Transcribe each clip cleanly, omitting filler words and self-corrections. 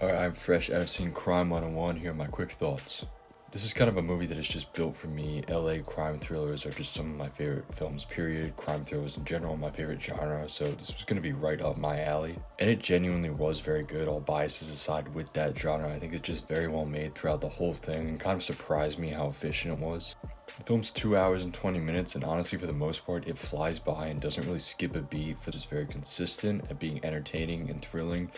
Alright, I'm fresh out of seeing Crime 101. Here are my quick thoughts. This is kind of a movie that is just built for me. LA crime thrillers are just some of my favorite films, period. Crime thrillers in general, my favorite genre, so this was going to be right up my alley. And it genuinely was very good, all biases aside with that genre. I think it's just very well made throughout the whole thing and kind of surprised me how efficient it was. The film's 2 hours and 20 minutes, and honestly, for the most part, it flies by and doesn't really skip a beat. It's just very consistent at being entertaining and thrilling.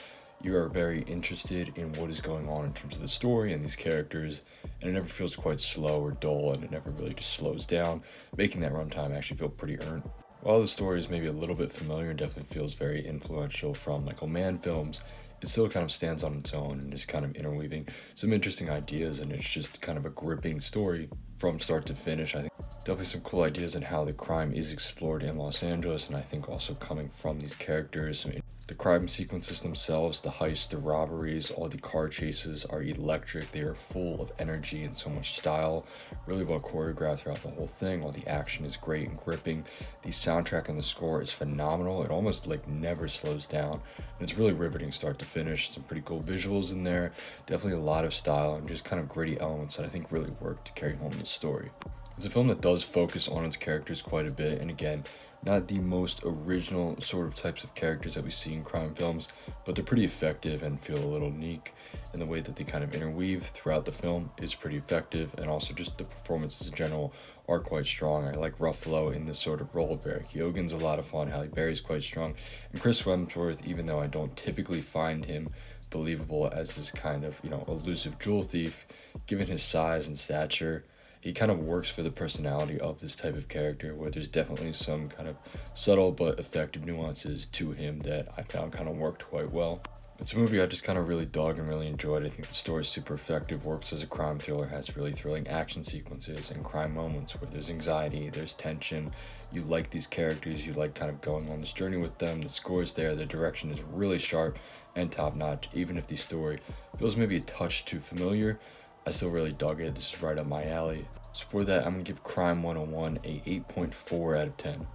You are very interested in what is going on in terms of the story and these characters, and it never feels quite slow or dull, and it never really just slows down, making that runtime actually feel pretty earned. While the story is maybe a little bit familiar and definitely feels very influential from Michael Mann films, it still kind of stands on its own and is kind of interweaving some interesting ideas, and it's just kind of a gripping story from start to finish. I think definitely some cool ideas in how the crime is explored in Los Angeles, and I think also coming from these characters. The crime sequences themselves, the heists, the robberies, all the car chases are electric. They are full of energy and so much style, really well choreographed throughout the whole thing. All the action is great and gripping. The soundtrack and the score is phenomenal. It almost like never slows down, and it's really riveting start to finish. Some pretty cool visuals in there, definitely a lot of style and just kind of gritty elements that I think really work to carry home the story. It's a film that does focus on its characters quite a bit, and again, not the most original sort of types of characters that we see in crime films, but they're pretty effective and feel a little unique, and the way that they kind of interweave throughout the film is pretty effective, and also just the performances in general are quite strong. I like Ruffalo in this sort of role. Barry Keoghan's a lot of fun, Halle Berry's quite strong, and Chris Hemsworth, even though I don't typically find him believable as this kind of, elusive jewel thief, given his size and stature, he kind of works for the personality of this type of character, where there's definitely some kind of subtle but effective nuances to him that I found kind of worked quite well. It's a movie I just kind of really dug and really enjoyed. I think the story is super effective, works as a crime thriller, has really thrilling action sequences and crime moments where there's anxiety, there's tension. You like these characters, you like kind of going on this journey with them. The score is there, the direction is really sharp and top notch. Even if the story feels maybe a touch too familiar, I still really dug it. This is right up my alley. So for that, I'm going to give Crime 101 a 8.4 out of 10.